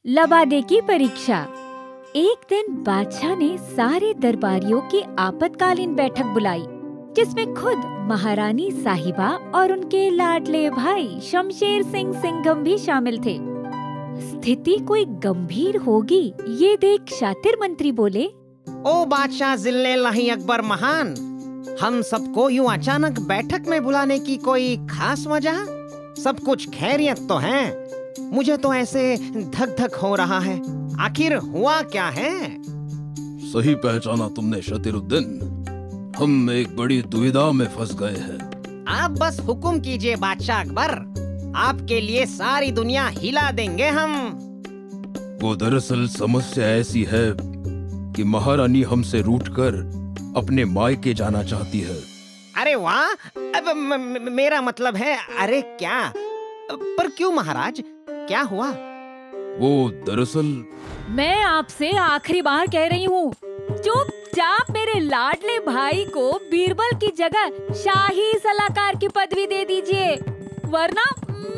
लबादे की परीक्षा। एक दिन बादशाह ने सारे दरबारियों की आपातकालीन बैठक बुलाई, जिसमें खुद महारानी साहिबा और उनके लाडले भाई शमशेर सिंह सिंघम भी शामिल थे। स्थिति कोई गंभीर होगी ये देख शातिर मंत्री बोले, ओ बादशाह जिल्लल्लाही अकबर महान, हम सबको यूं अचानक बैठक में बुलाने की कोई खास वजह? सब कुछ खैरियत तो है, मुझे तो ऐसे धक धक हो रहा है। आखिर हुआ क्या है? सही पहचाना तुमने शतीरुद्दीन, हम एक बड़ी दुविधा में फंस गए हैं। आप बस हुक्म कीजिए बादशाह अकबर, आपके लिए सारी दुनिया हिला देंगे हम। वो दरअसल समस्या ऐसी है कि महारानी हमसे रूठकर अपने मायके जाना चाहती है। अरे वाह, अब मेरा मतलब है, अरे क्या? पर क्यों महाराज, क्या हुआ? वो दरअसल मैं आपसे आखिरी बार कह रही हूँ, चुपचाप मेरे लाडले भाई को बीरबल की जगह शाही सलाहकार की पदवी दे दीजिए, वरना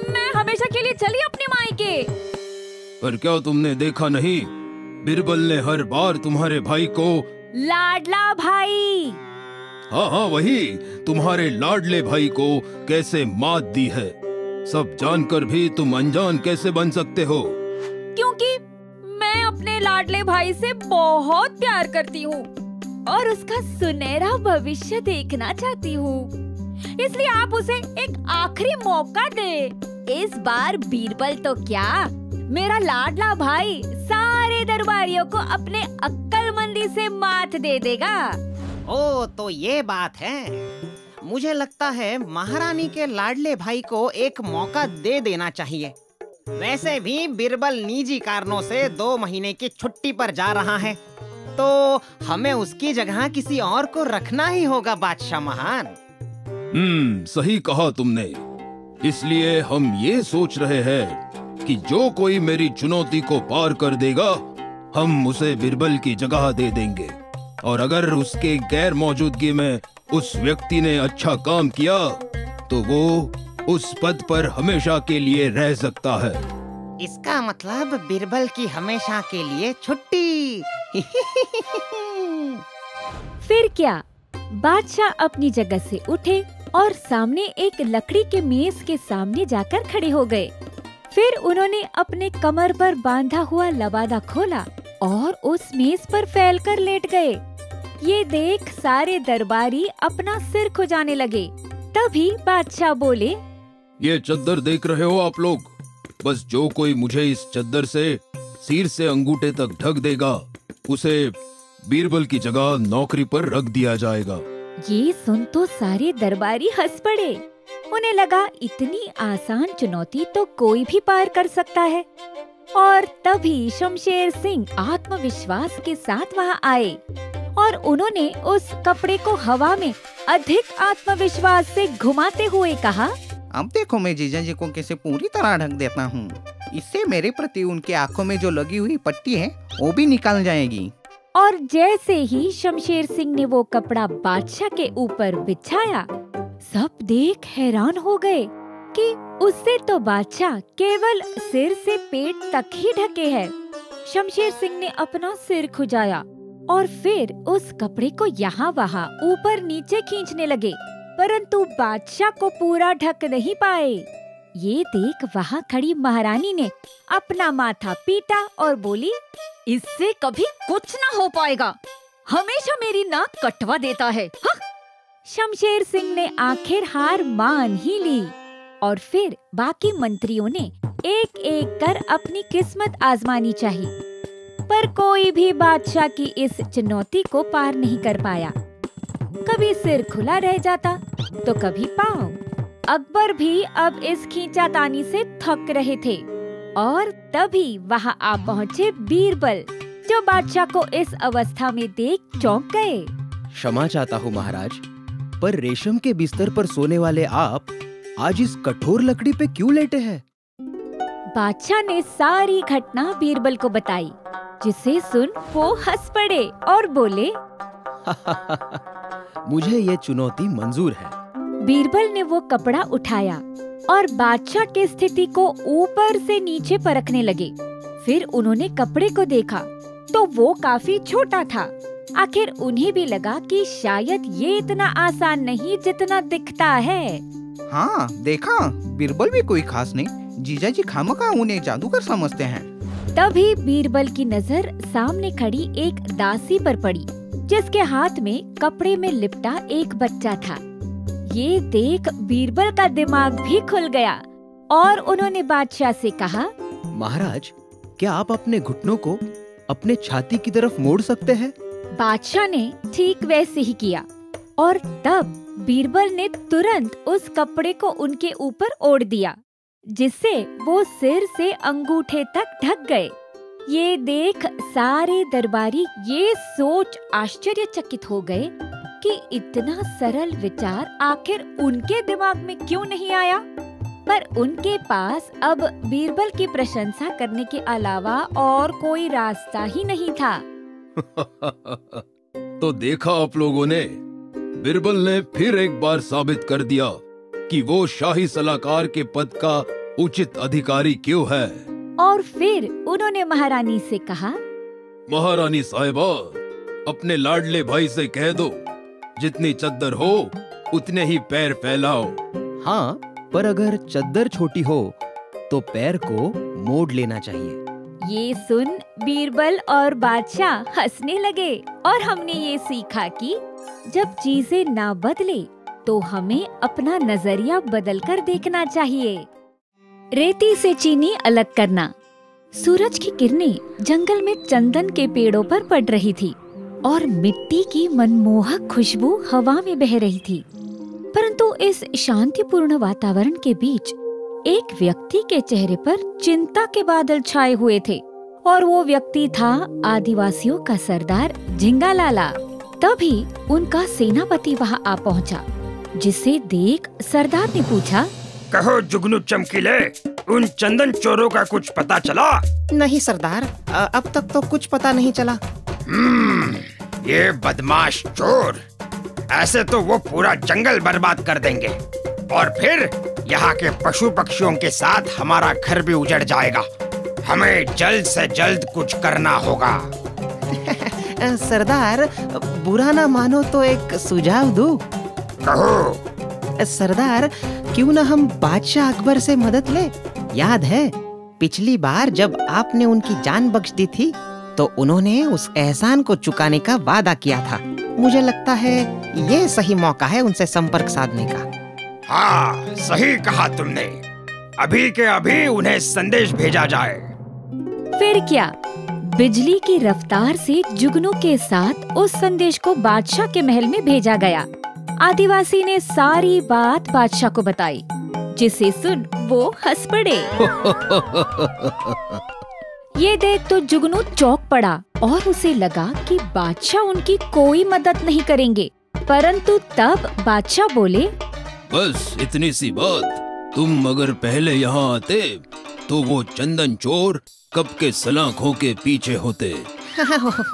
मैं हमेशा के लिए चली अपनी मायके। पर क्या तुमने देखा नहीं, बीरबल ने हर बार तुम्हारे भाई को लाडला भाई, हाँ वही, तुम्हारे लाडले भाई को कैसे मात दी है। सब जानकर भी तुम अनजान कैसे बन सकते हो? क्योंकि मैं अपने लाडले भाई से बहुत प्यार करती हूँ और उसका सुनहरा भविष्य देखना चाहती हूँ, इसलिए आप उसे एक आखिरी मौका दे। इस बार बीरबल तो क्या, मेरा लाडला भाई सारे दरबारियों को अपने अक्लमंदी से मात दे देगा। ओ तो ये बात है, मुझे लगता है महारानी के लाडले भाई को एक मौका दे देना चाहिए। वैसे भी बीरबल निजी कारणों से 2 महीने की छुट्टी पर जा रहा है, तो हमें उसकी जगह किसी और को रखना ही होगा बादशाह महान। सही कहा तुमने। इसलिए हम ये सोच रहे हैं कि जो कोई मेरी चुनौती को पार कर देगा, हम उसे बीरबल की जगह दे देंगे, और अगर उसके गैर मौजूदगी में उस व्यक्ति ने अच्छा काम किया तो वो उस पद पर हमेशा के लिए रह सकता है। इसका मतलब बीरबल की हमेशा के लिए छुट्टी। फिर क्या, बादशाह अपनी जगह से उठे और सामने एक लकड़ी के मेज के सामने जाकर खड़े हो गए। फिर उन्होंने अपने कमर पर बांधा हुआ लबादा खोला और उस मेज पर फैलकर लेट गए। ये देख सारे दरबारी अपना सिर खुजाने लगे। तभी बादशाह बोले, ये चद्दर देख रहे हो आप लोग, बस जो कोई मुझे इस चद्दर से सिर से अंगूठे तक ढक देगा, उसे बीरबल की जगह नौकरी पर रख दिया जाएगा। ये सुन तो सारे दरबारी हंस पड़े। उन्हें लगा इतनी आसान चुनौती तो कोई भी पार कर सकता है। और तभी शमशेर सिंह आत्मविश्वास के साथ वहाँ आए और उन्होंने उस कपड़े को हवा में अधिक आत्मविश्वास से घुमाते हुए कहा, अब देखो मैं जीजा जी को कैसे पूरी तरह ढक देता हूँ। इससे मेरे प्रति उनके आंखों में जो लगी हुई पट्टी है वो भी निकल जाएगी। और जैसे ही शमशेर सिंह ने वो कपड़ा बादशाह के ऊपर बिछाया, सब देख हैरान हो गए कि उससे तो बादशाह केवल सिर से पेट तक ही ढके है। शमशेर सिंह ने अपना सिर खुजाया और फिर उस कपड़े को यहाँ वहाँ ऊपर नीचे खींचने लगे, परंतु बादशाह को पूरा ढक नहीं पाए। ये देख वहाँ खड़ी महारानी ने अपना माथा पीटा और बोली, इससे कभी कुछ ना हो पाएगा, हमेशा मेरी नाक कटवा देता है। हा? शमशेर सिंह ने आखिर हार मान ही ली और फिर बाकी मंत्रियों ने एक एक कर अपनी किस्मत आजमानी चाहिए, पर कोई भी बादशाह की इस चुनौती को पार नहीं कर पाया। कभी सिर खुला रह जाता तो कभी पाँव। अकबर भी अब इस खींचातानी से थक रहे थे और तभी वहाँ आ पहुँचे बीरबल, जो बादशाह को इस अवस्था में देख चौंक गए। क्षमा चाहता हूँ महाराज, पर रेशम के बिस्तर पर सोने वाले आप आज इस कठोर लकड़ी पे क्यों लेटे हैं? बादशाह ने सारी घटना बीरबल को बताई, जिसे सुन वो हंस पड़े और बोले, मुझे ये चुनौती मंजूर है। बीरबल ने वो कपड़ा उठाया और बादशाह की स्थिति को ऊपर से नीचे परखने लगे। फिर उन्होंने कपड़े को देखा तो वो काफी छोटा था। आखिर उन्हें भी लगा कि शायद ये इतना आसान नहीं जितना दिखता है। हाँ देखा, बीरबल भी कोई खास नहीं। जीजा जी खामखा उन्हें जादूगर समझते हैं। तभी बीरबल की नजर सामने खड़ी एक दासी पर पड़ी, जिसके हाथ में कपड़े में लिपटा एक बच्चा था। ये देख बीरबल का दिमाग भी खुल गया और उन्होंने बादशाह से कहा, महाराज, क्या आप अपने घुटनों को अपने छाती की तरफ मोड़ सकते हैं? बादशाह ने ठीक वैसे ही किया और तब बीरबल ने तुरंत उस कपड़े को उनके ऊपर ओढ़ दिया, जिससे वो सिर से अंगूठे तक ढक गए। ये देख सारे दरबारी ये सोच आश्चर्यचकित हो गए कि इतना सरल विचार आखिर उनके दिमाग में क्यों नहीं आया। पर उनके पास अब बीरबल की प्रशंसा करने के अलावा और कोई रास्ता ही नहीं था। तो देखा आप लोगों ने, बीरबल ने फिर एक बार साबित कर दिया कि वो शाही सलाहकार के पद का उचित अधिकारी क्यों है। और फिर उन्होंने महारानी से कहा, महारानी साहिबा, अपने लाडले भाई से कह दो, जितनी चद्दर हो उतने ही पैर फैलाओ। हाँ, पर अगर चद्दर छोटी हो तो पैर को मोड़ लेना चाहिए। ये सुन बीरबल और बादशाह हंसने लगे और हमने ये सीखा कि जब चीजें ना बदले तो हमें अपना नजरिया बदलकर देखना चाहिए। रेती से चीनी अलग करना। सूरज की किरणें जंगल में चंदन के पेड़ों पर पड़ रही थी और मिट्टी की मनमोहक खुशबू हवा में बह रही थी। परंतु इस शांतिपूर्ण वातावरण के बीच एक व्यक्ति के चेहरे पर चिंता के बादल छाए हुए थे और वो व्यक्ति था आदिवासियों का सरदार झिंगालाला। तभी उनका सेनापति वहाँ आ पहुँचा, जिसे देख सरदार ने पूछा, कहो जुगनू चमकीले, उन चंदन चोरों का कुछ पता चला? नहीं सरदार, अब तक तो कुछ पता नहीं चला। ये बदमाश चोर, ऐसे तो वो पूरा जंगल बर्बाद कर देंगे और फिर यहाँ के पशु पक्षियों के साथ हमारा घर भी उजड़ जाएगा। हमें जल्द से जल्द कुछ करना होगा। सरदार, बुरा ना मानो तो एक सुझाव दूं। कहो। सरदार, क्यों ना हम बादशाह अकबर से मदद ले? याद है पिछली बार जब आपने उनकी जान बख्श दी थी तो उन्होंने उस एहसान को चुकाने का वादा किया था। मुझे लगता है ये सही मौका है उनसे संपर्क साधने का। हाँ, सही कहा तुमने। अभी के अभी उन्हें संदेश भेजा जाए। फिर क्या, बिजली की रफ्तार से जुगनू के साथ उस संदेश को बादशाह के महल में भेजा गया। आदिवासी ने सारी बात बादशाह को बताई, जिसे सुन वो हंस पड़े। ये देख तो जुगनू चौंक पड़ा और उसे लगा कि बादशाह उनकी कोई मदद नहीं करेंगे। परंतु तब बादशाह बोले, बस इतनी सी बात, तुम अगर पहले यहाँ आते तो वो चंदन चोर कब के सलाखों के पीछे होते।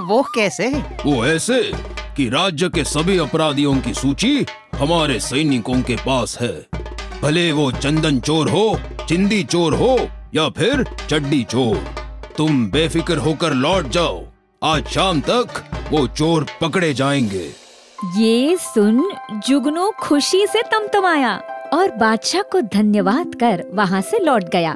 वो कैसे? वो ऐसे कि राज्य के सभी अपराधियों की सूची हमारे सैनिकों के पास है। भले वो चंदन चोर हो, चिंदी चोर हो या फिर चड्डी चोर, तुम बेफिक्र होकर लौट जाओ। आज शाम तक वो चोर पकड़े जाएंगे। ये सुन जुगनू खुशी से तमतमाया और बादशाह को धन्यवाद कर वहाँ से लौट गया।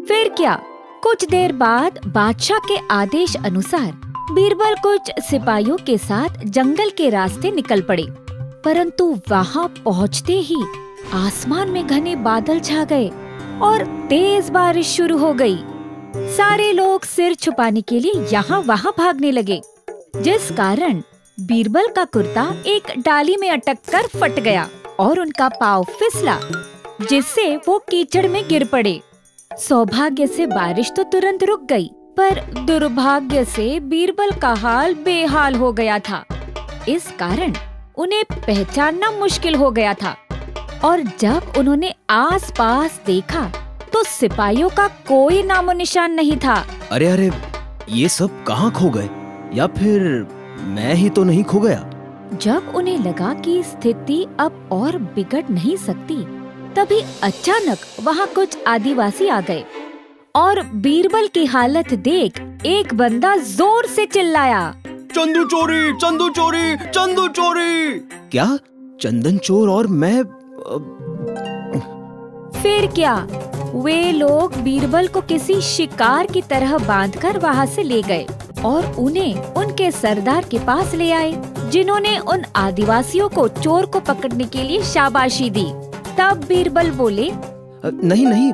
फिर क्या, कुछ देर बाद बादशाह के आदेश अनुसार बीरबल कुछ सिपाहियों के साथ जंगल के रास्ते निकल पड़े। परंतु वहाँ पहुँचते ही आसमान में घने बादल छा गए और तेज बारिश शुरू हो गई। सारे लोग सिर छुपाने के लिए यहाँ वहाँ भागने लगे, जिस कारण बीरबल का कुर्ता एक डाली में अटक कर फट गया और उनका पाँव फिसला, जिससे वो कीचड़ में गिर पड़े। सौभाग्य से बारिश तो तुरंत रुक गई, पर दुर्भाग्य से बीरबल का हाल बेहाल हो गया था। इस कारण उन्हें पहचानना मुश्किल हो गया था और जब उन्होंने आसपास देखा तो सिपाहियों का कोई नामो निशान नहीं था। अरे अरे, ये सब कहाँ खो गए? या फिर मैं ही तो नहीं खो गया? जब उन्हें लगा कि स्थिति अब और बिगड़ नहीं सकती, तभी अचानक वहाँ कुछ आदिवासी आ गए और बीरबल की हालत देख एक बंदा जोर से चिल्लाया, चंदू चोरी, चंदू चोरी, चंदू चोरी। क्या चंदन चोर और मैं? फिर क्या, वे लोग बीरबल को किसी शिकार की तरह बांधकर वहाँ से ले गए और उन्हें उनके सरदार के पास ले आए, जिन्होंने उन आदिवासियों को चोर को पकड़ने के लिए शाबाशी दी। तब बीरबल बोले, नहीं नहीं,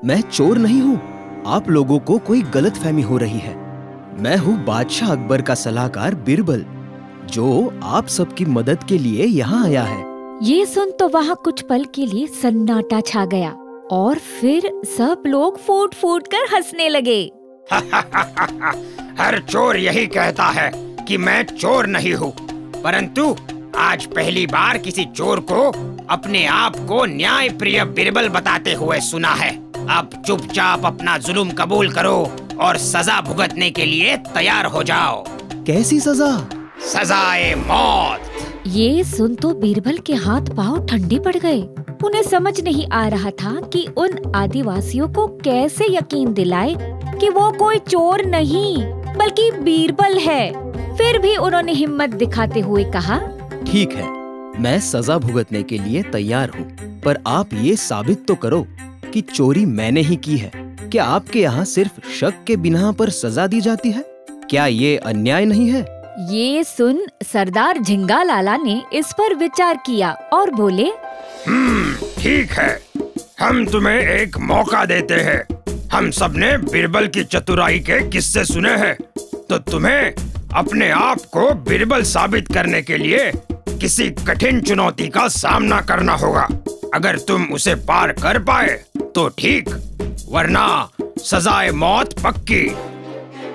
मैं चोर नहीं हूँ। आप लोगों को कोई गलतफहमी हो रही है। मैं हूँ बादशाह अकबर का सलाहकार बीरबल, जो आप सबकी मदद के लिए यहाँ आया है। ये सुन तो वहाँ कुछ पल के लिए सन्नाटा छा गया और फिर सब लोग फूट फूट कर हंसने लगे। हर चोर यही कहता है कि मैं चोर नहीं हूँ, परंतु आज पहली बार किसी चोर को अपने आप को न्याय प्रिय बीरबल बताते हुए सुना है। अब चुपचाप अपना जुल्म कबूल करो और सजा भुगतने के लिए तैयार हो जाओ। कैसी सजा? सजाए मौत। ये सुन तो बीरबल के हाथ पांव ठंडे पड़ गए। उन्हें समझ नहीं आ रहा था कि उन आदिवासियों को कैसे यकीन दिलाए कि वो कोई चोर नहीं बल्कि बीरबल है। फिर भी उन्होंने हिम्मत दिखाते हुए कहा, ठीक है, मैं सजा भुगतने के लिए तैयार हूँ, पर आप ये साबित तो करो कि चोरी मैंने ही की है। क्या आपके यहाँ सिर्फ शक के बिना पर सजा दी जाती है? क्या ये अन्याय नहीं है? ये सुन सरदार झिंगालाला ने इस पर विचार किया और बोले, ठीक है, हम तुम्हें एक मौका देते हैं। हम सबने बीरबल की चतुराई के किस्से सुने हैं, तो तुम्हें अपने आप को बीरबल साबित करने के लिए किसी कठिन चुनौती का सामना करना होगा। अगर तुम उसे पार कर पाए तो ठीक, वरना सजाए मौत पक्की।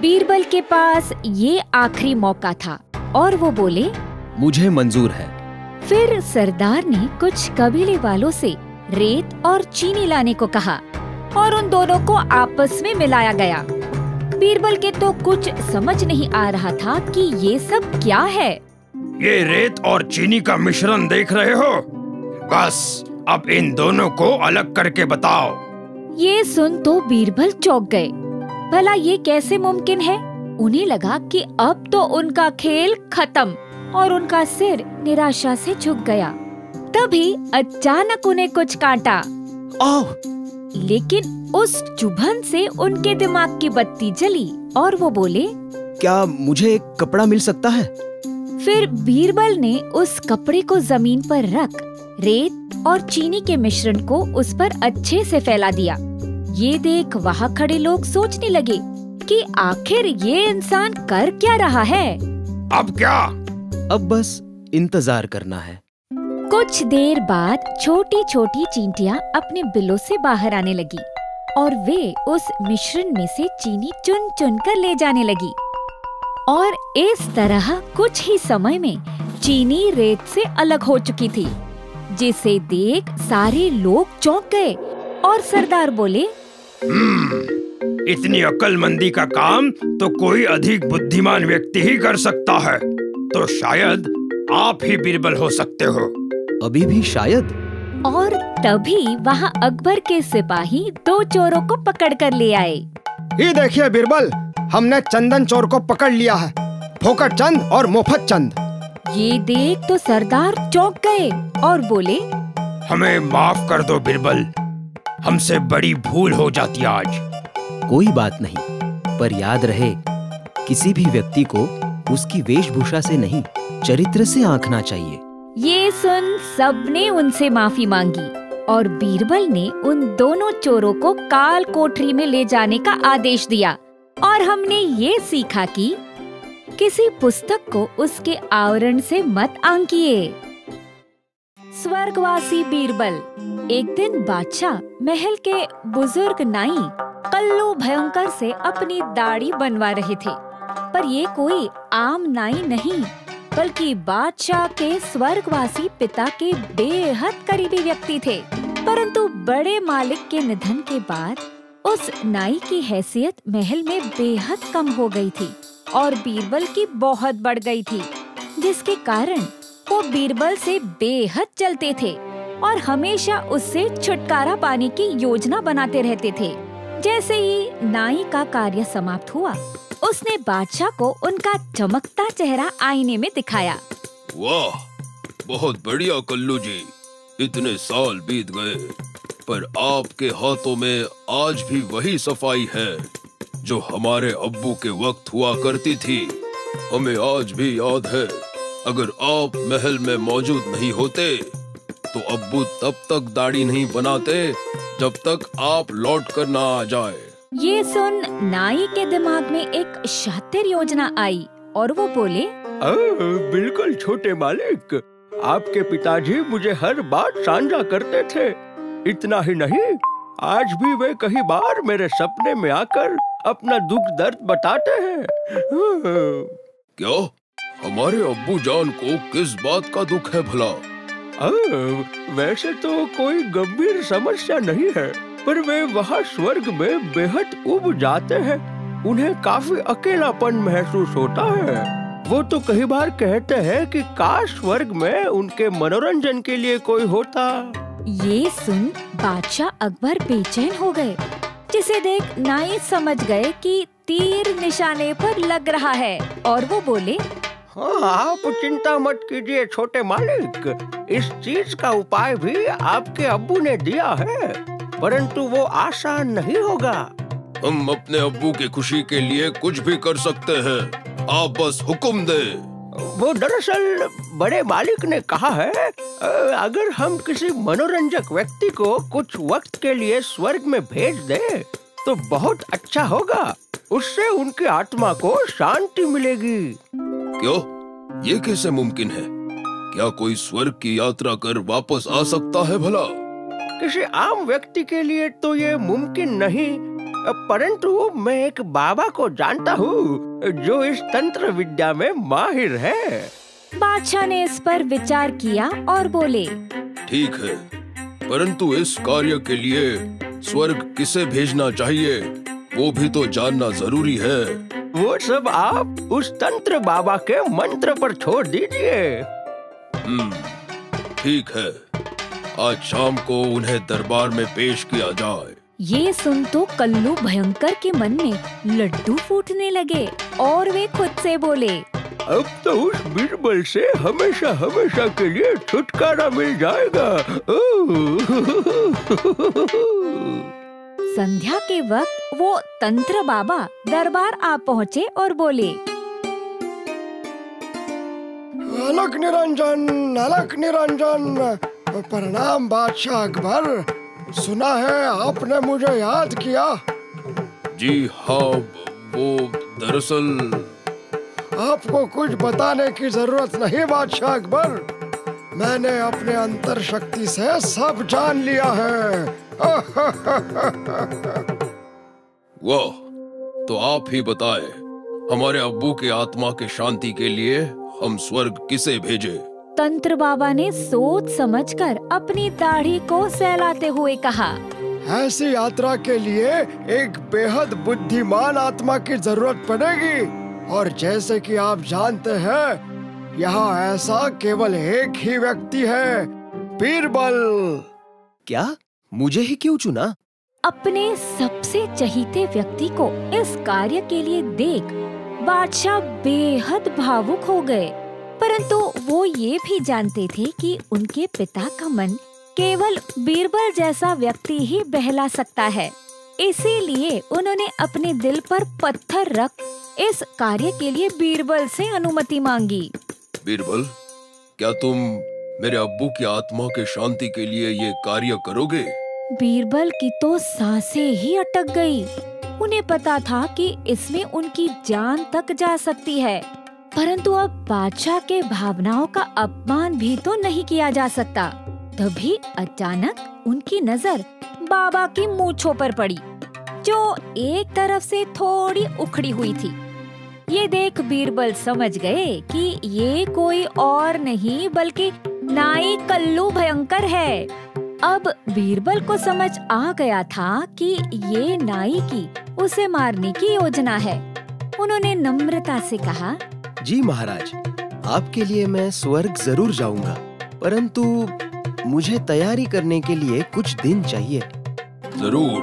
बीरबल के पास ये आखिरी मौका था और वो बोले, मुझे मंजूर है। फिर सरदार ने कुछ कबीले वालों से रेत और चीनी लाने को कहा और उन दोनों को आपस में मिलाया गया। बीरबल के तो कुछ समझ नहीं आ रहा था कि ये सब क्या है। ये रेत और चीनी का मिश्रण देख रहे हो? बस अब इन दोनों को अलग करके बताओ। ये सुन तो बीरबल चौंक गए। भला ये कैसे मुमकिन है? उन्हें लगा कि अब तो उनका खेल खत्म और उनका सिर निराशा से झुक गया। तभी अचानक उन्हें कुछ काटा। लेकिन उस चुभन से उनके दिमाग की बत्ती जली और वो बोले, क्या मुझे एक कपड़ा मिल सकता है? फिर बीरबल ने उस कपड़े को जमीन पर रख रेत और चीनी के मिश्रण को उस पर अच्छे से फैला दिया। ये देख वहाँ खड़े लोग सोचने लगे कि आखिर ये इंसान कर क्या रहा है। अब क्या? अब बस इंतजार करना है। कुछ देर बाद छोटी छोटी चींटियां अपने बिलों से बाहर आने लगी और वे उस मिश्रण में से चीनी चुन चुन कर ले जाने लगी। और इस तरह कुछ ही समय में चीनी रेत से अलग हो चुकी थी, जिसे देख सारे लोग चौंक गए और सरदार बोले, इतनी अक्लमंदी का काम तो कोई अधिक बुद्धिमान व्यक्ति ही कर सकता है, तो शायद आप ही बीरबल हो सकते हो। अभी भी शायद। और तभी वहाँ अकबर के सिपाही दो चोरों को पकड़ कर ले आए। ये देखिए बीरबल, हमने चंदन चोर को पकड़ लिया है, फोकट चंद और मुफत चंद। ये देख तो सरदार चौंक गए और बोले, हमें माफ कर दो बीरबल, हमसे बड़ी भूल हो जाती आज। कोई बात नहीं, पर याद रहे, किसी भी व्यक्ति को उसकी वेशभूषा से नहीं, चरित्र से आंकना चाहिए। ये सुन सबने उनसे माफी मांगी और बीरबल ने उन दोनों चोरों को काल कोठरी में ले जाने का आदेश दिया। और हमने ये सीखा कि किसी पुस्तक को उसके आवरण से मत आंकिए। स्वर्गवासी बीरबल। एक दिन बादशाह महल के बुजुर्ग नाई कल्लू भयंकर से अपनी दाढ़ी बनवा रहे थे, पर ये कोई आम नाई नहीं बल्कि बादशाह के स्वर्गवासी पिता के बेहद करीबी व्यक्ति थे। परंतु बड़े मालिक के निधन के बाद उस नाई की हैसियत महल में बेहद कम हो गई थी और बीरबल की बहुत बढ़ गई थी, जिसके कारण वो बीरबल से बेहद जलते थे और हमेशा उससे छुटकारा पाने की योजना बनाते रहते थे। जैसे ही नाई का कार्य समाप्त हुआ, उसने बादशाह को उनका चमकता चेहरा आईने में दिखाया। वाह, बहुत बढ़िया कल्लू जी। इतने साल बीत गए, पर आपके हाथों में आज भी वही सफाई है जो हमारे अब्बू के वक्त हुआ करती थी। हमें आज भी याद है, अगर आप महल में मौजूद नहीं होते तो अब्बू तब तक दाढ़ी नहीं बनाते जब तक आप लौट कर ना आ जाए। ये सुन नाई के दिमाग में एक शातिर योजना आई और वो बोले, बिल्कुल छोटे मालिक, आपके पिताजी मुझे हर बात साझा करते थे। इतना ही नहीं, आज भी वे कई बार मेरे सपने में आकर अपना दुख दर्द बताते हैं। क्या हमारे अब्बू जान को किस बात का दुख है भला? वैसे तो कोई गंभीर समस्या नहीं है, पर वे वहाँ स्वर्ग में बेहद उब जाते हैं। उन्हें काफी अकेलापन महसूस होता है। वो तो कई बार कहते हैं कि काश स्वर्ग में उनके मनोरंजन के लिए कोई होता। ये सुन बादशाह अकबर बेचैन हो गए, जिसे देख नाई समझ गए कि तीर निशाने पर लग रहा है और वो बोले, हाँ, आप चिंता मत कीजिए छोटे मालिक, इस चीज का उपाय भी आपके अब्बू ने दिया है, परंतु वो आसान नहीं होगा। हम अपने अब्बू की खुशी के लिए कुछ भी कर सकते हैं, आप बस हुक्म दे। वो दरअसल बड़े मालिक ने कहा है, अगर हम किसी मनोरंजक व्यक्ति को कुछ वक्त के लिए स्वर्ग में भेज दें तो बहुत अच्छा होगा। उससे उनकी आत्मा को शांति मिलेगी। क्यों? ये कैसे मुमकिन है? क्या कोई स्वर्ग की यात्रा कर वापस आ सकता है भला? किसी आम व्यक्ति के लिए तो ये मुमकिन नहीं, परंतु मैं एक बाबा को जानता हूँ जो इस तंत्र विद्या में माहिर है। बादशाह ने इस पर विचार किया और बोले, ठीक है, परंतु इस कार्य के लिए स्वर्ग किसे भेजना चाहिए वो भी तो जानना जरूरी है। वो सब आप उस तंत्र बाबा के मंत्र पर छोड़ दीजिए। ठीक है, आज शाम को उन्हें दरबार में पेश किया जाए। ये सुन तो कल्लू भयंकर के मन में लड्डू फूटने लगे और वे खुद से बोले, अब तो उस बीरबल से हमेशा हमेशा के लिए छुटकारा मिल जाएगा। संध्या के वक्त वो तंत्र बाबा दरबार आ पहुँचे और बोले, अलग निरंजन, अलग निरंजन। प्रणाम बादशाह अकबर, सुना है आपने मुझे याद किया। जी हाँ, वो दरअसल आपको कुछ बताने की जरूरत नहीं बादशाह अकबर, मैंने अपने अंतर शक्ति से सब जान लिया है। वाह, तो आप ही बताए, हमारे अब्बू की आत्मा के शांति के लिए हम स्वर्ग किसे भेजे? तंत्र बाबा ने सोच समझकर अपनी दाढ़ी को सहलाते हुए कहा, ऐसी यात्रा के लिए एक बेहद बुद्धिमान आत्मा की जरूरत पड़ेगी, और जैसे कि आप जानते हैं यहाँ ऐसा केवल एक ही व्यक्ति है, बीरबल। क्या? मुझे ही क्यों चुना? अपने सबसे चहीते व्यक्ति को इस कार्य के लिए देख बादशाह बेहद भावुक हो गए, परंतु वो ये भी जानते थे कि उनके पिता का मन केवल बीरबल जैसा व्यक्ति ही बहला सकता है। इसीलिए उन्होंने अपने दिल पर पत्थर रख इस कार्य के लिए बीरबल से अनुमति मांगी। बीरबल, क्या तुम मेरे अब्बू की आत्मा के शांति के लिए ये कार्य करोगे? बीरबल की तो सांसें ही अटक गई। उन्हें पता था कि इसमें उनकी जान तक जा सकती है, परंतु अब बादशाह के भावनाओं का अपमान भी तो नहीं किया जा सकता। तभी अचानक उनकी नजर बाबा की मूंछों पर पड़ी, जो एक तरफ से थोड़ी उखड़ी हुई थी। ये देख बीरबल समझ गए कि ये कोई और नहीं बल्कि नाई कल्लू भयंकर है। अब बीरबल को समझ आ गया था कि ये नाई की उसे मारने की योजना है। उन्होंने नम्रता से कहा, जी महाराज, आपके लिए मैं स्वर्ग जरूर जाऊंगा, परंतु मुझे तैयारी करने के लिए कुछ दिन चाहिए। जरूर,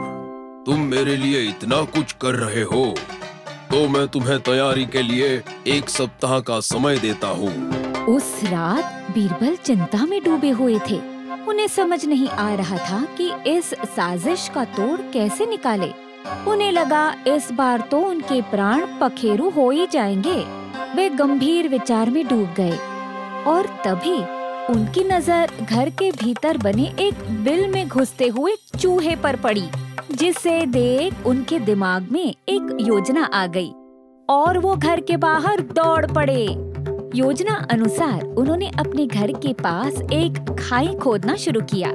तुम मेरे लिए इतना कुछ कर रहे हो तो मैं तुम्हें तैयारी के लिए 1 सप्ताह का समय देता हूँ। उस रात बीरबल चिंता में डूबे हुए थे। उन्हें समझ नहीं आ रहा था कि इस साजिश का तोड़ कैसे निकाले। उन्हें लगा इस बार तो उनके प्राण पखेरु हो ही जाएंगे। वे गंभीर विचार में डूब गए और तभी उनकी नजर घर के भीतर बने एक बिल में घुसते हुए चूहे पर पड़ी, जिसे देख उनके दिमाग में एक योजना आ गई और वो घर के बाहर दौड़ पड़े। योजना अनुसार उन्होंने अपने घर के पास एक खाई खोदना शुरू किया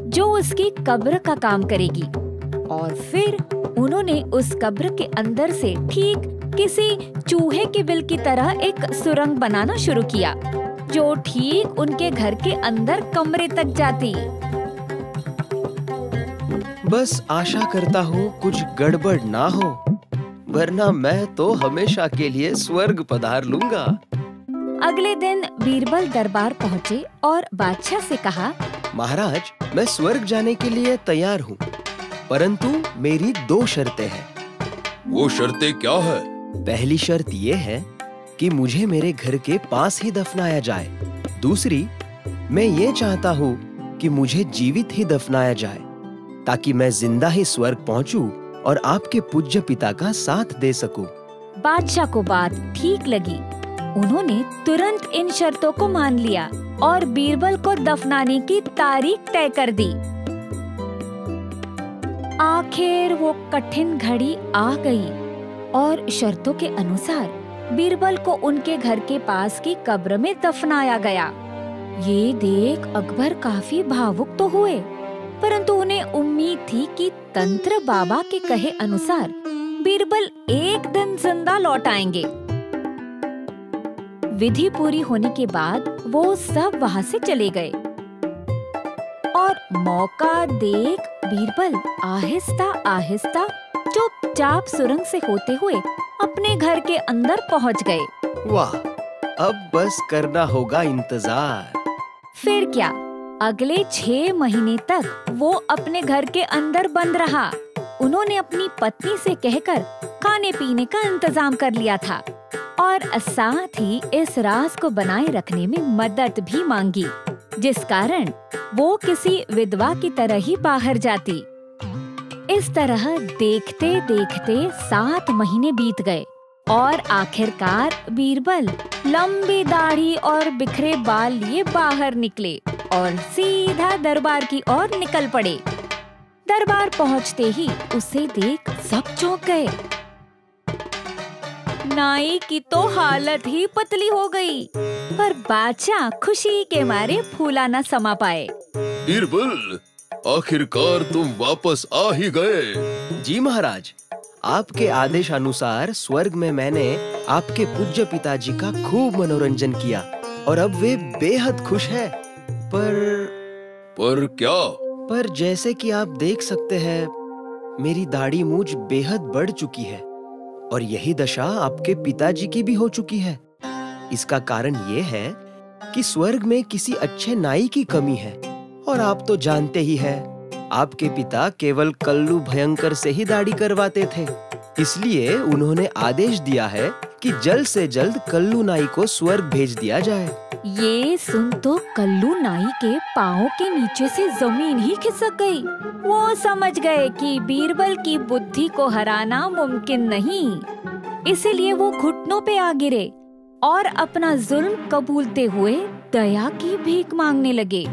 जो उसकी कब्र का काम करेगी, और फिर उन्होंने उस कब्र के अंदर से ठीक किसी चूहे के बिल की तरह एक सुरंग बनाना शुरू किया जो ठीक उनके घर के अंदर कमरे तक जाती। बस आशा करता हूँ कुछ गड़बड़ ना हो, वरना मैं तो हमेशा के लिए स्वर्ग पधार लूंगा। अगले दिन बीरबल दरबार पहुँचे और बादशाह से कहा, महाराज, मैं स्वर्ग जाने के लिए तैयार हूँ, परंतु मेरी 2 शर्तें हैं। वो शर्तें क्या है? पहली शर्त ये है कि मुझे मेरे घर के पास ही दफनाया जाए। दूसरी, मैं ये चाहता हूँ कि मुझे जीवित ही दफनाया जाए ताकि मैं जिंदा ही स्वर्ग पहुँचूं और आपके पूज्य पिता का साथ दे सकूं। बादशाह को बात ठीक लगी। उन्होंने तुरंत इन शर्तों को मान लिया और बीरबल को दफनाने की तारीख तय कर दी। आखिर वो कठिन घड़ी आ गई और शर्तों के अनुसार बीरबल को उनके घर के पास की कब्र में दफनाया गया। ये देख अकबर काफी भावुक तो हुए, परंतु उन्हें उम्मीद थी कि तंत्र बाबा के कहे अनुसार बीरबल एक दिन जिंदा लौट आएंगे। विधि पूरी होने के बाद वो सब वहाँ से चले गए और मौका देख बीरबल आहिस्ता आहिस्ता चुपचाप सुरंग से होते हुए अपने घर के अंदर पहुँच गए। वाह, अब बस करना होगा इंतजार। फिर क्या, अगले 6 महीने तक वो अपने घर के अंदर बंद रहा। उन्होंने अपनी पत्नी से कहकर खाने पीने का इंतजाम कर लिया था और साथ ही इस राज को बनाए रखने में मदद भी मांगी, जिस कारण वो किसी विधवा की तरह ही बाहर जाती। इस तरह देखते देखते 7 महीने बीत गए और आखिरकार बीरबल लंबी दाढ़ी और बिखरे बाल लिए बाहर निकले और सीधा दरबार की ओर निकल पड़े। दरबार पहुंचते ही उसे देख सब चौंक गए। नाई की तो हालत ही पतली हो गई, पर बादशाह खुशी के मारे फूला न समा पाए। बीरबल, आखिरकार तुम वापस आ ही गए। जी महाराज, आपके आदेश अनुसार स्वर्ग में मैंने आपके पूज्य पिताजी का खूब मनोरंजन किया और अब वे बेहद खुश हैं। पर क्या? पर जैसे कि आप देख सकते हैं, मेरी दाढ़ी मूंछ बेहद बढ़ चुकी है और यही दशा आपके पिताजी की भी हो चुकी है। इसका कारण ये है कि स्वर्ग में किसी अच्छे नाई की कमी है और आप तो जानते ही हैं, आपके पिता केवल कल्लू भयंकर से ही दाढ़ी करवाते थे। इसलिए उन्होंने आदेश दिया है कि जल्द से जल्द कल्लू नाई को स्वर्ग भेज दिया जाए। ये सुन तो कल्लू नाई के पाँव के नीचे से जमीन ही खिसक गई। वो समझ गए कि बीरबल की बुद्धि को हराना मुमकिन नहीं, इसीलिए वो घुटनों पे आ गिरे और अपना जुल्म कबूलते हुए दया की भीख मांगने लगे।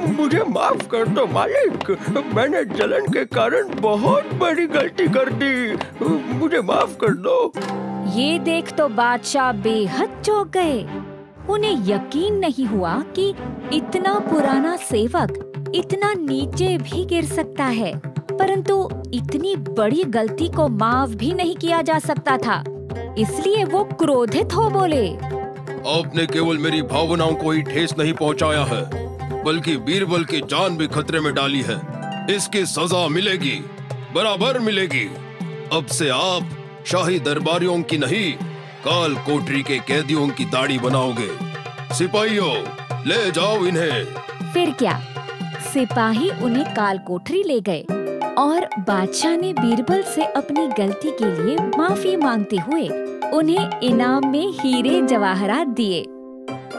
मुझे माफ कर दो मालिक, मैंने जलन के कारण बहुत बड़ी गलती कर दी, मुझे माफ कर दो। ये देख तो बादशाह बेहद चौंक गए। उन्हें यकीन नहीं हुआ कि इतना पुराना सेवक इतना नीचे भी गिर सकता है, परंतु इतनी बड़ी गलती को माफ भी नहीं किया जा सकता था। इसलिए वो क्रोधित हो बोले, आपने केवल मेरी भावनाओं को ही ठेस नहीं पहुंचाया है, बल्कि बीरबल की जान भी खतरे में डाली है। इसकी सजा मिलेगी, बराबर मिलेगी। अब से आप शाही दरबारियों की नहीं, काल कोठरी के कैदियों की दाढ़ी बनाओगे। सिपाहियों, ले जाओ इन्हें। फिर क्या, सिपाही उन्हें काल कोठरी ले गए और बादशाह ने बीरबल से अपनी गलती के लिए माफी मांगते हुए उन्हें इनाम में हीरे जवाहरात दिए।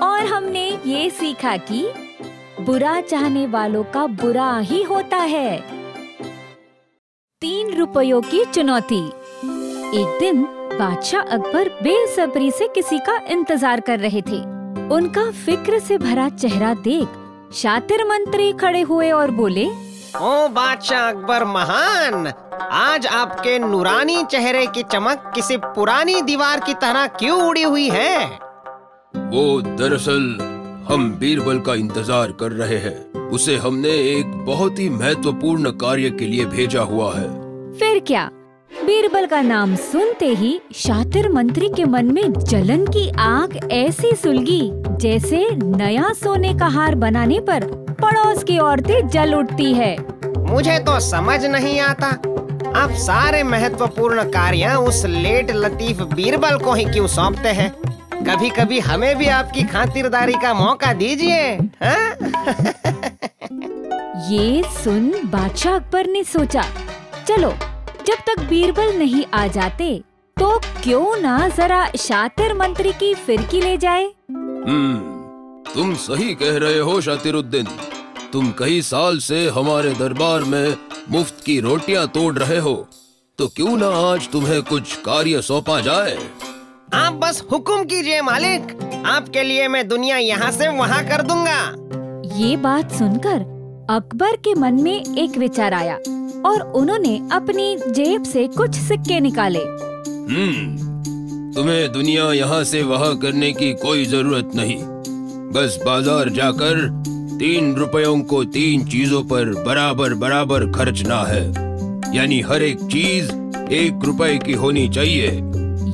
और हमने ये सीखा कि बुरा चाहने वालों का बुरा ही होता है। 3 रुपयों की चुनौती। एक दिन बादशाह अकबर बेसब्री से किसी का इंतजार कर रहे थे। उनका फिक्र से भरा चेहरा देख शातिर मंत्री खड़े हुए और बोले, ओ बादशाह अकबर महान, आज आपके नूरानी चेहरे की चमक किसी पुरानी दीवार की तरह क्यों उड़ी हुई है? वो दरअसल हम बीरबल का इंतजार कर रहे हैं। उसे हमने एक बहुत ही महत्वपूर्ण कार्य के लिए भेजा हुआ है। फिर क्या? बीरबल का नाम सुनते ही शातिर मंत्री के मन में जलन की आग ऐसी सुलगी जैसे नया सोने का हार बनाने पर पड़ोस की औरतें जल उठती है। मुझे तो समझ नहीं आता, आप सारे महत्वपूर्ण कार्य उस लेट लतीफ बीरबल को ही क्यों सौंपते हैं? कभी कभी हमें भी आपकी खातिरदारी का मौका दीजिए। ये सुन बादशाह अकबर ने सोचा, चलो जब तक बीरबल नहीं आ जाते तो क्यों ना जरा शातिर मंत्री की फिरकी ले जाए। तुम सही कह रहे हो शातिरुद्दीन। तुम कई साल से हमारे दरबार में मुफ्त की रोटियां तोड़ रहे हो, तो क्यों ना आज तुम्हें कुछ कार्य सौंपा जाए। आप बस हुक्म कीजिए मालिक, आपके लिए मैं दुनिया यहाँ से वहाँ कर दूंगा। ये बात सुनकर अकबर के मन में एक विचार आया और उन्होंने अपनी जेब से कुछ सिक्के निकाले। तुम्हें दुनिया यहाँ से वहाँ करने की कोई जरूरत नहीं। बस बाजार जाकर 3 रुपयों को 3 चीजों पर बराबर बराबर खर्चना है, यानी हर एक चीज 1 रुपए की होनी चाहिए।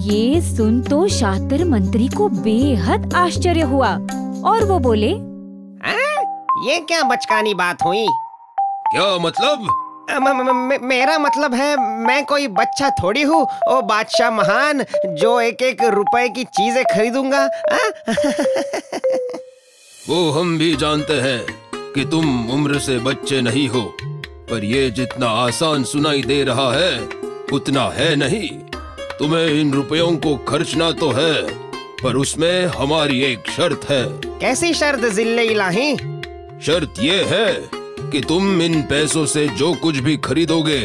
ये सुन तो शातिर मंत्री को बेहद आश्चर्य हुआ और वो बोले, ये क्या बचकानी बात हुई? क्या मतलब? मेरा मतलब है, मैं कोई बच्चा थोड़ी हूँ, ओ बादशाह महान, जो 1-1 रुपए की चीजें खरीदूंगा। वो हम भी जानते हैं कि तुम उम्र से बच्चे नहीं हो, पर ये जितना आसान सुनाई दे रहा है उतना है नहीं। तुम्हें इन रुपयों को खर्चना तो है, पर उसमें हमारी एक शर्त है। कैसी शर्त जिल्ले इलाही? शर्त ये है कि तुम इन पैसों से जो कुछ भी खरीदोगे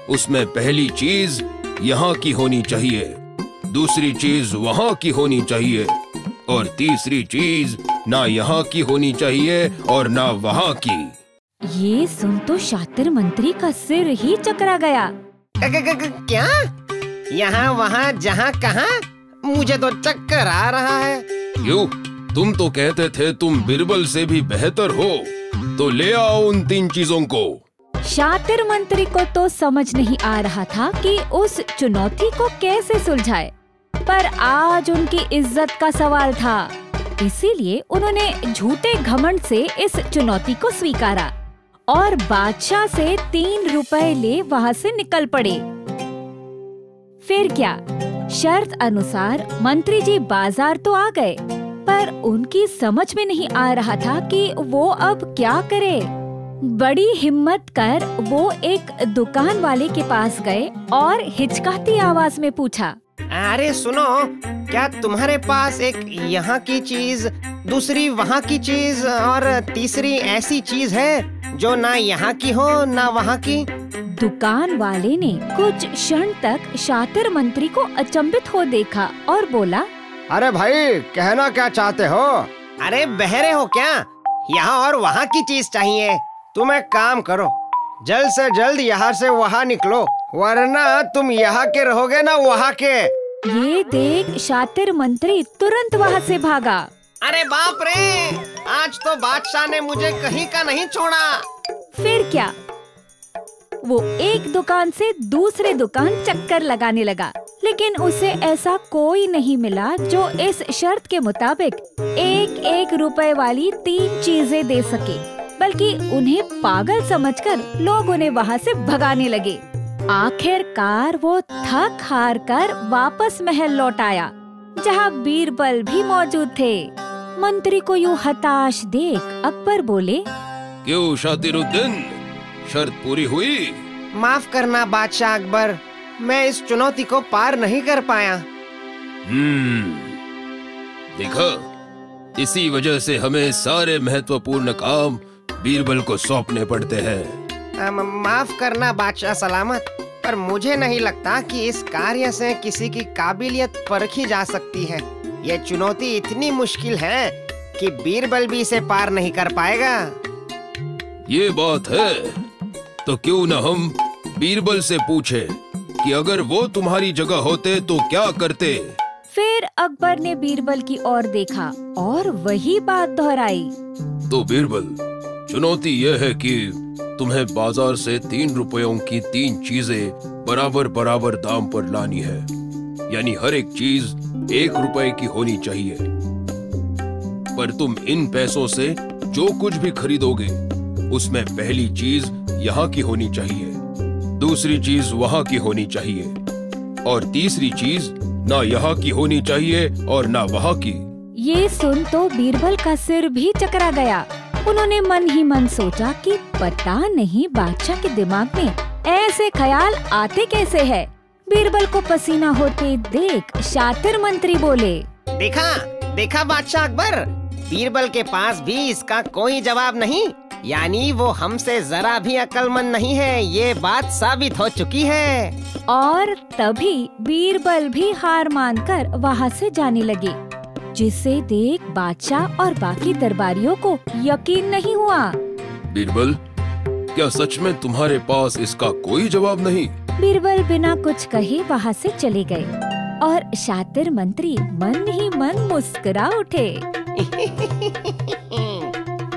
उसमें पहली चीज यहाँ की होनी चाहिए, दूसरी चीज वहाँ की होनी चाहिए और तीसरी चीज ना यहाँ की होनी चाहिए और ना वहाँ की। ये सुन तो शातिर मंत्री का सिर ही चकरा गया। क्या? यहाँ वहाँ जहाँ कहाँ? मुझे तो चक्कर आ रहा है। क्यों? तुम तो कहते थे तुम बीरबल से भी बेहतर हो, तो ले आओ उन 3 चीजों को। शातिर मंत्री को तो समझ नहीं आ रहा था कि उस चुनौती को कैसे सुलझाए, पर आज उनकी इज्जत का सवाल था, इसीलिए उन्होंने झूठे घमंड से इस चुनौती को स्वीकारा और बादशाह से 3 रुपए ले वहाँ से निकल पड़े। फिर क्या, शर्त अनुसार मंत्री जी बाजार तो आ गए, पर उनकी समझ में नहीं आ रहा था कि वो अब क्या करे। बड़ी हिम्मत कर वो एक दुकान वाले के पास गए और हिचकाती आवाज में पूछा, अरे सुनो, क्या तुम्हारे पास एक यहाँ की चीज, दूसरी वहाँ की चीज और तीसरी ऐसी चीज है जो ना यहाँ की हो ना वहाँ की? दुकान वाले ने कुछ क्षण तक शातिर मंत्री को अचंभित हो देखा और बोला, अरे भाई, कहना क्या चाहते हो? अरे बहरे हो क्या? यहाँ और वहाँ की चीज चाहिए। तुम एक काम करो, जल्द से जल्द यहाँ से वहाँ निकलो, वरना तुम यहाँ के रहोगे ना वहाँ के। ये देख शातिर मंत्री तुरंत वहाँ से भागा। अरे बाप रे, आज तो बादशाह ने मुझे कहीं का नहीं छोड़ा। फिर क्या, वो एक दुकान से दूसरे दुकान चक्कर लगाने लगा, लेकिन उसे ऐसा कोई नहीं मिला जो इस शर्त के मुताबिक 1-1 रुपए वाली 3 चीजें दे सके, बल्कि उन्हें पागल समझकर लोग उन्हें वहाँ से भगाने लगे। आखिरकार वो थक हार कर वापस महल लौट आया, जहाँ बीरबल भी मौजूद थे। मंत्री को यूँ हताश देख अकबर बोले, क्यों शातिरुद्दीन, शर्त पूरी हुई? माफ करना बादशाह अकबर, मैं इस चुनौती को पार नहीं कर पाया। देखो, इसी वजह से हमें सारे महत्वपूर्ण काम बीरबल को सौंपने पड़ते हैं। माफ करना बादशाह सलामत, पर मुझे नहीं लगता कि इस कार्य से किसी की काबिलियत परखी जा सकती है। ये चुनौती इतनी मुश्किल है कि बीरबल भी इसे पार नहीं कर पाएगा। ये बात है, तो क्यों न हम बीरबल से पूछे कि अगर वो तुम्हारी जगह होते तो क्या करते। फिर अकबर ने बीरबल की ओर देखा और वही बात दोहराई। तो बीरबल, चुनौती यह है कि तुम्हें बाजार से 3 रुपयों की 3 चीजें बराबर बराबर दाम पर लानी है, यानी हर एक चीज 1 रुपए की होनी चाहिए। पर तुम इन पैसों से जो कुछ भी खरीदोगे, उसमें पहली चीज यहाँ की होनी चाहिए, दूसरी चीज वहाँ की होनी चाहिए, और तीसरी चीज ना यहाँ की होनी चाहिए और ना वहाँ की। ये सुन तो बीरबल का सिर भी चकरा गया। उन्होंने मन ही मन सोचा कि पता नहीं बादशाह के दिमाग में ऐसे ख्याल आते कैसे हैं। बीरबल को पसीना होते देख शातिर मंत्री बोले, देखा देखा बादशाह अकबर, बीरबल के पास भी इसका कोई जवाब नहीं, यानी वो हमसे जरा भी अक्लमंद नहीं है, ये बात साबित हो चुकी है। और तभी बीरबल भी हार मानकर वहाँ से जाने लगे, जिसे देख बादशाह और बाकी दरबारियों को यकीन नहीं हुआ। बीरबल, क्या सच में तुम्हारे पास इसका कोई जवाब नहीं? बीरबल बिना कुछ कहे वहाँ से चले गए और शातिर मंत्री मन ही मन मुस्कुरा उठे।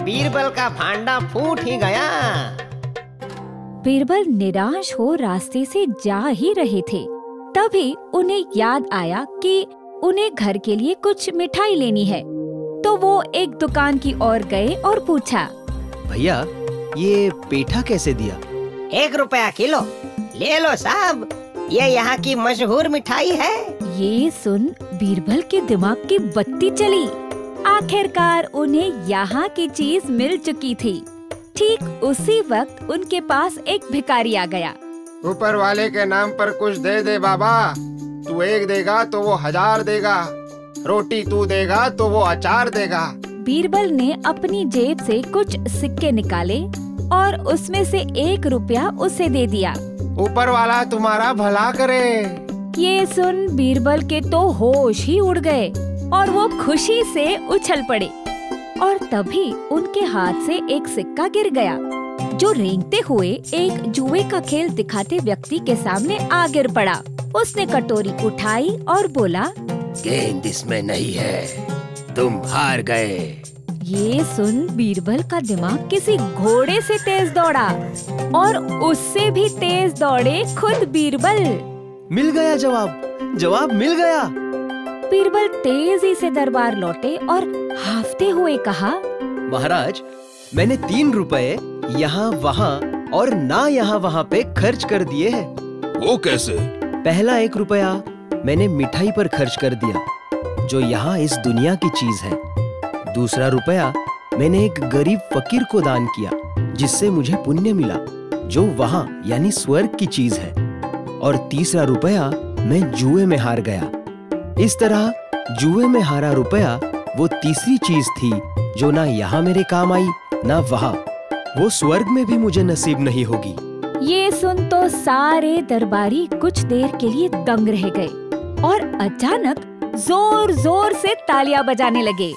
बीरबल का भांडा फूट ही गया। बीरबल निराश हो रास्ते से जा ही रहे थे, तभी उन्हें याद आया कि उन्हें घर के लिए कुछ मिठाई लेनी है। तो वो एक दुकान की ओर गए और पूछा, भैया ये पेठा कैसे दिया? 1 रुपया किलो। ले लो साहब, ये यहाँ की मशहूर मिठाई है। ये सुन बीरबल के दिमाग की बत्ती चली। आखिरकार उन्हें यहाँ की चीज मिल चुकी थी। ठीक उसी वक्त उनके पास एक भिखारी आ गया। ऊपर वाले के नाम पर कुछ दे दे बाबा, तू 1 देगा तो वो 1000 देगा, रोटी तू देगा तो वो अचार देगा। बीरबल ने अपनी जेब से कुछ सिक्के निकाले और उसमें से 1 रुपया उसे दे दिया। ऊपर वाला तुम्हारा भला करे। ये सुन बीरबल के तो होश ही उड़ गए और वो खुशी से उछल पड़े। और तभी उनके हाथ से एक सिक्का गिर गया, जो रेंगते हुए एक जुए का खेल दिखाते व्यक्ति के सामने आ गिर पड़ा। उसने कटोरी उठाई और बोला, गेंद इसमें नहीं है, तुम हार गए। ये सुन बीरबल का दिमाग किसी घोड़े से तेज दौड़ा और उससे भी तेज दौड़े खुद बीरबल। मिल गया जवाब, जवाब मिल गया। बीरबल तेजी से दरबार लौटे और हाफते हुए कहा, महाराज, मैंने 3 रुपए यहाँ वहाँ और ना यहाँ वहाँ पे खर्च कर दिए हैं। वो कैसे? पहला 1 रुपया मैंने मिठाई पर खर्च कर दिया, जो यहाँ इस दुनिया की चीज है। दूसरा रुपया मैंने एक गरीब फकीर को दान किया, जिससे मुझे पुण्य मिला, जो वहाँ यानी स्वर्ग की चीज है। और तीसरा रुपया मैं जुए में हार गया। इस तरह जुए में हारा रुपया वो तीसरी चीज थी, जो ना यहाँ मेरे काम आई ना वहाँ, वो स्वर्ग में भी मुझे नसीब नहीं होगी। ये सुन तो सारे दरबारी कुछ देर के लिए दंग रह गए और अचानक जोर जोर से तालियां बजाने लगे।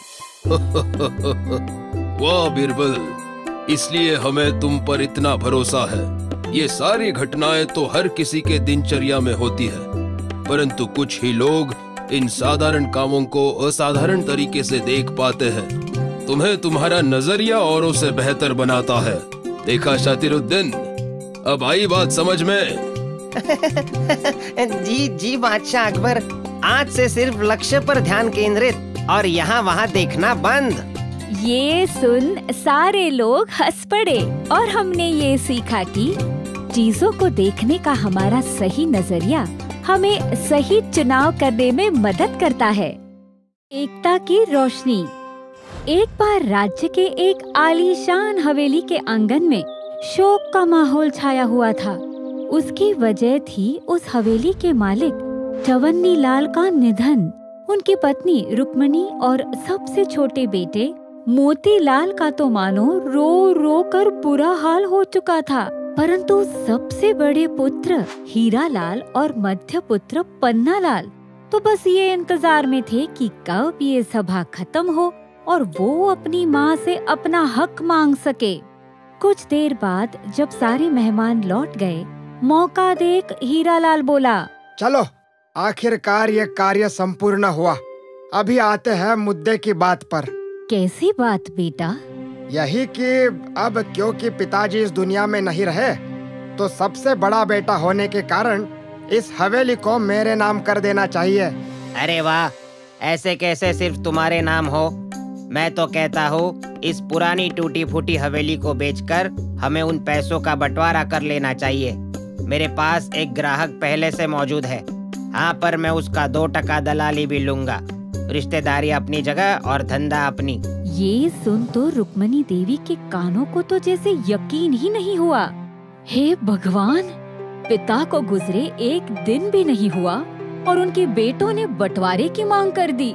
वाह बीरबल, इसलिए हमें तुम पर इतना भरोसा है। ये सारी घटनाएं तो हर किसी के दिनचर्या में होती है, परंतु कुछ ही लोग इन साधारण कामों को असाधारण तरीके से देख पाते हैं। तुम्हें तुम्हारा नजरिया औरों से बेहतर बनाता है। देखा शातिरुद्दीन, अब आई बात समझ में? जी जी बादशाह अकबर, आज से सिर्फ लक्ष्य पर ध्यान केंद्रित और यहाँ वहाँ देखना बंद। ये सुन सारे लोग हंस पड़े और हमने ये सीखा कि चीजों को देखने का हमारा सही नजरिया हमें सही चुनाव करने में मदद करता है। एकता की रोशनी। एक बार राज्य के एक आलीशान हवेली के आंगन में शोक का माहौल छाया हुआ था। उसकी वजह थी उस हवेली के मालिक चवन्नी लाल का निधन। उनकी पत्नी रुक्मणी और सबसे छोटे बेटे मोतीलाल का तो मानो रो रो कर बुरा हाल हो चुका था, परंतु सबसे बड़े पुत्र हीरालाल और मध्य पुत्र पन्नालाल तो बस ये इंतजार में थे कि कब ये सभा खत्म हो और वो अपनी माँ से अपना हक मांग सके। कुछ देर बाद जब सारे मेहमान लौट गए, मौका देख हीरालाल बोला, चलो आखिरकार ये कार्य संपूर्ण हुआ। अभी आते हैं मुद्दे की बात पर। कैसी बात बेटा? यही कि अब क्योंकि पिताजी इस दुनिया में नहीं रहे, तो सबसे बड़ा बेटा होने के कारण इस हवेली को मेरे नाम कर देना चाहिए। अरे वाह, ऐसे कैसे सिर्फ तुम्हारे नाम हो? मैं तो कहता हूँ इस पुरानी टूटी फूटी हवेली को बेचकर हमें उन पैसों का बंटवारा कर लेना चाहिए। मेरे पास एक ग्राहक पहले से मौजूद है। हाँ, पर मैं उसका 2% दलाली भी लूंगा। रिश्तेदारी अपनी जगह और धंधा अपनी। ये सुन तो रुक्मणी देवी के कानों को तो जैसे यकीन ही नहीं हुआ। हे भगवान, पिता को गुजरे एक दिन भी नहीं हुआ और उनके बेटों ने बंटवारे की मांग कर दी।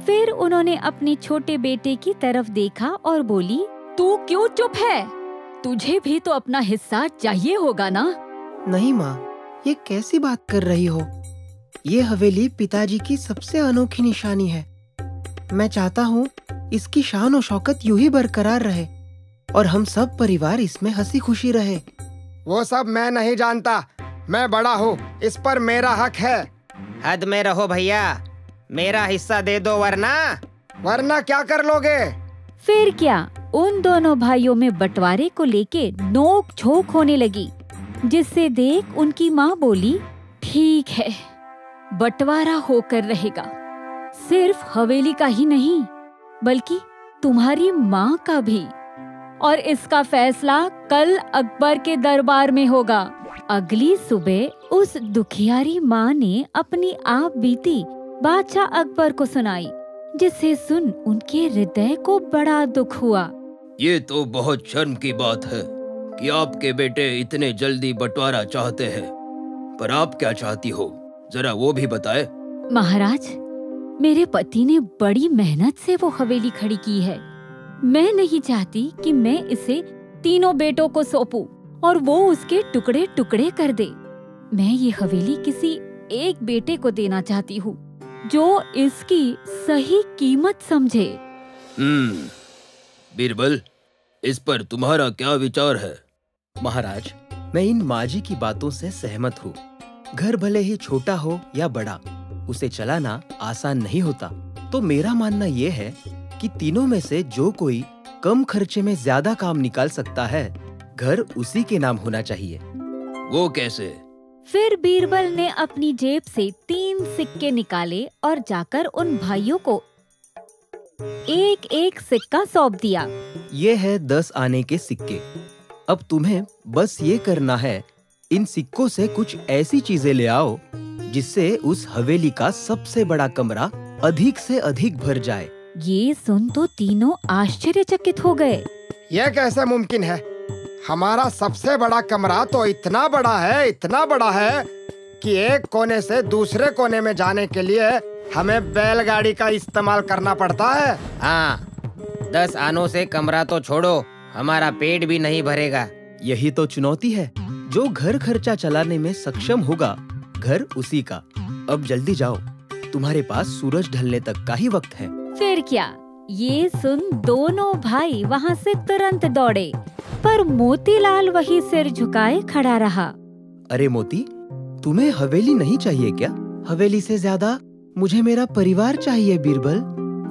फिर उन्होंने अपने छोटे बेटे की तरफ देखा और बोली, तू क्यों चुप है? तुझे भी तो अपना हिस्सा चाहिए होगा ना? नहीं माँ, ये कैसी बात कर रही हो? ये हवेली पिताजी की सबसे अनोखी निशानी है। मैं चाहता हूँ इसकी शान और शौकत यूं ही बरकरार रहे और हम सब परिवार इसमें हंसी खुशी रहे। वो सब मैं नहीं जानता, मैं बड़ा हूँ, इस पर मेरा हक है। हद में रहो भैया, मेरा हिस्सा दे दो वरना क्या कर लोगे? फिर क्या, उन दोनों भाइयों में बंटवारे को लेके नोक झोंक होने लगी, जिससे देख उनकी माँ बोली, ठीक है, बंटवारा होकर रहेगा। सिर्फ हवेली का ही नहीं बल्कि तुम्हारी माँ का भी, और इसका फैसला कल अकबर के दरबार में होगा। अगली सुबह उस दुखियारी माँ ने अपनी आप बीती बादशाह अकबर को सुनाई, जिसे सुन उनके हृदय को बड़ा दुख हुआ। ये तो बहुत शर्म की बात है कि आपके बेटे इतने जल्दी बंटवारा चाहते हैं, पर आप क्या चाहती हो, जरा वो भी बताए। महाराज, मेरे पति ने बड़ी मेहनत से वो हवेली खड़ी की है। मैं नहीं चाहती कि मैं इसे तीनों बेटों को सौंपूं और वो उसके टुकड़े टुकड़े कर दे। मैं ये हवेली किसी एक बेटे को देना चाहती हूँ जो इसकी सही कीमत समझे। बीरबल, इस पर तुम्हारा क्या विचार है? महाराज, मैं इन माजी की बातों से सहमत हूँ। घर भले ही छोटा हो या बड़ा, उसे चलाना आसान नहीं होता। तो मेरा मानना ये है कि तीनों में से जो कोई कम खर्चे में ज्यादा काम निकाल सकता है, घर उसी के नाम होना चाहिए। वो कैसे? फिर बीरबल ने अपनी जेब से 3 सिक्के निकाले और जाकर उन भाइयों को एक एक सिक्का सौंप दिया। ये है 10 आने के सिक्के। अब तुम्हें बस ये करना है, इन सिक्कों से कुछ ऐसी चीजें ले आओ जिससे उस हवेली का सबसे बड़ा कमरा अधिक से अधिक भर जाए। ये सुन तो तीनों आश्चर्यचकित हो गए। यह कैसे मुमकिन है? हमारा सबसे बड़ा कमरा तो इतना बड़ा है कि एक कोने से दूसरे कोने में जाने के लिए हमें बैलगाड़ी का इस्तेमाल करना पड़ता है। हाँ, 10 आनों से कमरा तो छोड़ो, हमारा पेट भी नहीं भरेगा। यही तो चुनौती है। जो घर खर्चा चलाने में सक्षम होगा, घर उसी का। अब जल्दी जाओ, तुम्हारे पास सूरज ढलने तक का ही वक्त है। फिर क्या, ये सुन दोनों भाई वहाँ से तुरंत दौड़े, पर मोतीलाल वही सिर झुकाए खड़ा रहा। अरे मोती, तुम्हें हवेली नहीं चाहिए क्या? हवेली से ज्यादा मुझे मेरा परिवार चाहिए बीरबल।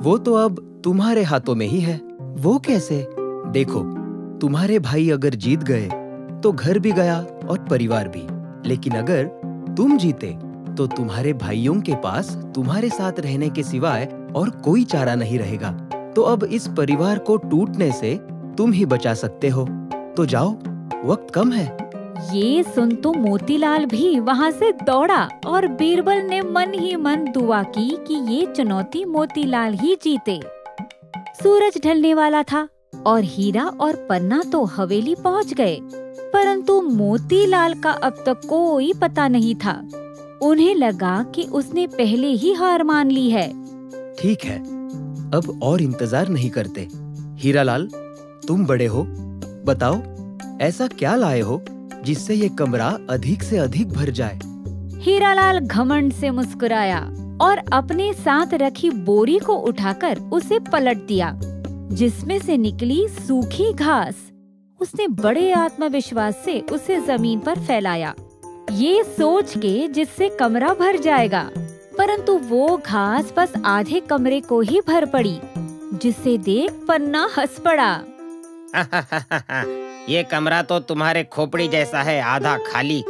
वो तो अब तुम्हारे हाथों में ही है। वो कैसे? देखो, तुम्हारे भाई अगर जीत गए तो घर भी गया और परिवार भी, लेकिन अगर तुम जीते तो तुम्हारे भाइयों के पास तुम्हारे साथ रहने के सिवाय और कोई चारा नहीं रहेगा। तो अब इस परिवार को टूटने से तुम ही बचा सकते हो। तो जाओ, वक्त कम है। ये सुन तो मोतीलाल भी वहाँ से दौड़ा और बीरबल ने मन ही मन दुआ की कि ये चुनौती मोतीलाल ही जीते। सूरज ढलने वाला था और हीरा और पन्ना तो हवेली पहुँच गए। परंतु मोतीलाल का अब तक कोई पता नहीं था। उन्हें लगा कि उसने पहले ही हार मान ली है। ठीक है, अब और इंतजार नहीं करते। हीरालाल, तुम बड़े हो, बताओ ऐसा क्या लाए हो जिससे ये कमरा अधिक से अधिक भर जाए। हीरालाल घमंड से मुस्कुराया और अपने साथ रखी बोरी को उठाकर उसे पलट दिया, जिसमें से निकली सूखी घास। उसने बड़े आत्मविश्वास से उसे जमीन पर फैलाया, ये सोच के जिससे कमरा भर जाएगा। परंतु वो घास बस आधे कमरे को ही भर पड़ी, जिसे देख पन्ना हंस पड़ा। ये कमरा तो तुम्हारे खोपड़ी जैसा है, आधा खाली।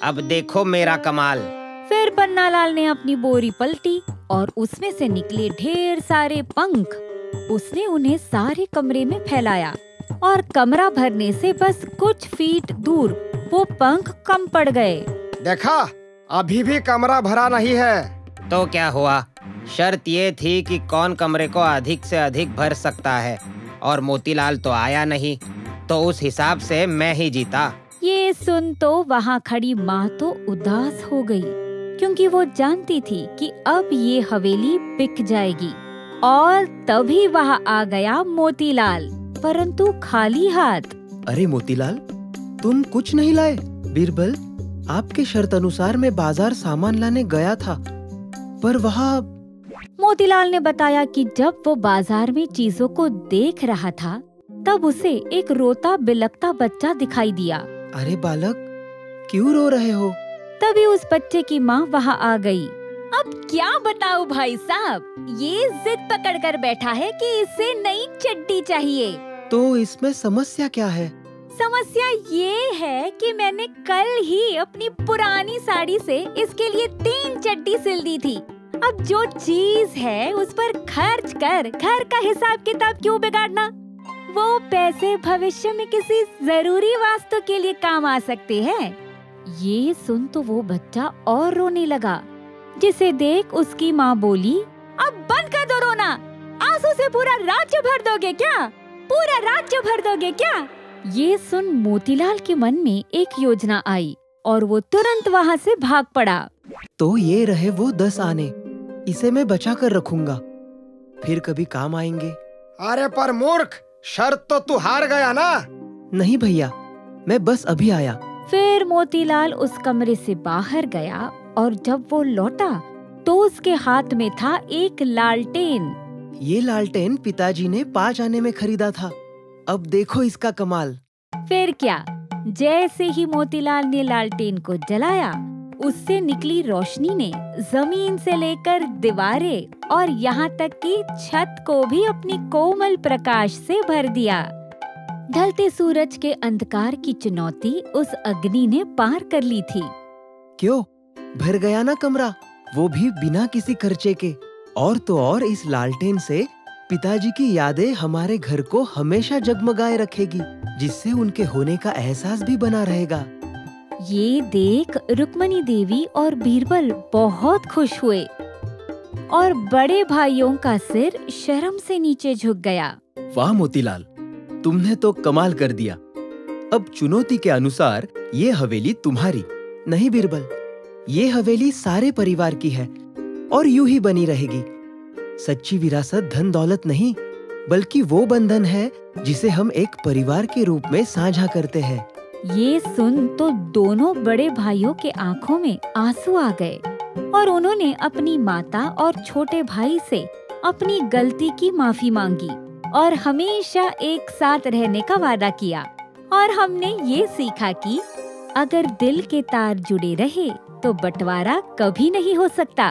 अब देखो मेरा कमाल। फिर पन्नालाल ने अपनी बोरी पलटी और उसमें से निकले ढेर सारे पंख। उसने उन्हें सारे कमरे में फैलाया और कमरा भरने से बस कुछ फीट दूर वो पंख कम पड़ गए। देखा, अभी भी कमरा भरा नहीं है। तो क्या हुआ? शर्त ये थी कि कौन कमरे को अधिक से अधिक भर सकता है, और मोतीलाल तो आया नहीं, तो उस हिसाब से मैं ही जीता। ये सुन तो वहाँ खड़ी माँ तो उदास हो गई, क्योंकि वो जानती थी कि अब ये हवेली बिक जाएगी। और तभी वहाँ आ गया मोतीलाल, परंतु खाली हाथ। अरे मोतीलाल, तुम कुछ नहीं लाए? बीरबल, आपके शर्त अनुसार मैं बाजार सामान लाने गया था, पर वहाँ। मोतीलाल ने बताया कि जब वो बाजार में चीजों को देख रहा था, तब उसे एक रोता बिलखता बच्चा दिखाई दिया। अरे बालक, क्यों रो रहे हो? तभी उस बच्चे की माँ वहाँ आ गई। अब क्या बताऊं भाई साहब, ये जिद पकड़ कर बैठा है कि इसे नई चड्डी चाहिए। तो इसमें समस्या क्या है? समस्या ये है कि मैंने कल ही अपनी पुरानी साड़ी से इसके लिए 3 चड्डी सिल दी थी। अब जो चीज है उस पर खर्च कर घर का हिसाब किताब क्यों बिगाड़ना? वो पैसे भविष्य में किसी जरूरी वास्तु के लिए काम आ सकते हैं। ये सुन तो वो बच्चा और रोने लगा, जिसे देख उसकी माँ बोली, अब बंद कर दो रोना। आंसू से पूरा राज्य भर दोगे क्या? पूरा राज्य भर दोगे क्या? ये सुन मोतीलाल के मन में एक योजना आई और वो तुरंत वहाँ से भाग पड़ा। तो ये रहे वो 10 आने, इसे मैं बचा कर रखूंगा, फिर कभी काम आएंगे। अरे पर मूर्ख, शर्त तो तू हार गया ना। नहीं भैया, मैं बस अभी आया। फिर मोतीलाल उस कमरे से बाहर गया और जब वो लौटा तो उसके हाथ में था एक लालटेन। ये लालटेन पिताजी ने 5 आने में खरीदा था। अब देखो इसका कमाल। फिर क्या, जैसे ही मोतीलाल ने लालटेन को जलाया, उससे निकली रोशनी ने जमीन से लेकर दीवारें और यहाँ तक कि छत को भी अपनी कोमल प्रकाश से भर दिया। ढलते सूरज के अंधकार की चुनौती उस अग्नि ने पार कर ली थी। क्यों, भर गया ना कमरा, वो भी बिना किसी खर्चे के। और तो और इस लालटेन से पिताजी की यादें हमारे घर को हमेशा जगमगाए रखेगी, जिससे उनके होने का एहसास भी बना रहेगा। ये देख रुक्मणी देवी और बीरबल बहुत खुश हुए और बड़े भाइयों का सिर शर्म से नीचे झुक गया। वाह मोतीलाल, तुमने तो कमाल कर दिया। अब चुनौती के अनुसार ये हवेली तुम्हारी। नहीं बीरबल, ये हवेली सारे परिवार की है और यूं ही बनी रहेगी। सच्ची विरासत धन दौलत नहीं, बल्कि वो बंधन है जिसे हम एक परिवार के रूप में साझा करते हैं। ये सुन तो दोनों बड़े भाइयों के आंखों में आंसू आ गए और उन्होंने अपनी माता और छोटे भाई से अपनी गलती की माफी मांगी और हमेशा एक साथ रहने का वादा किया। और हमने ये सीखा कि अगर दिल के तार जुड़े रहे तो बंटवारा कभी नहीं हो सकता।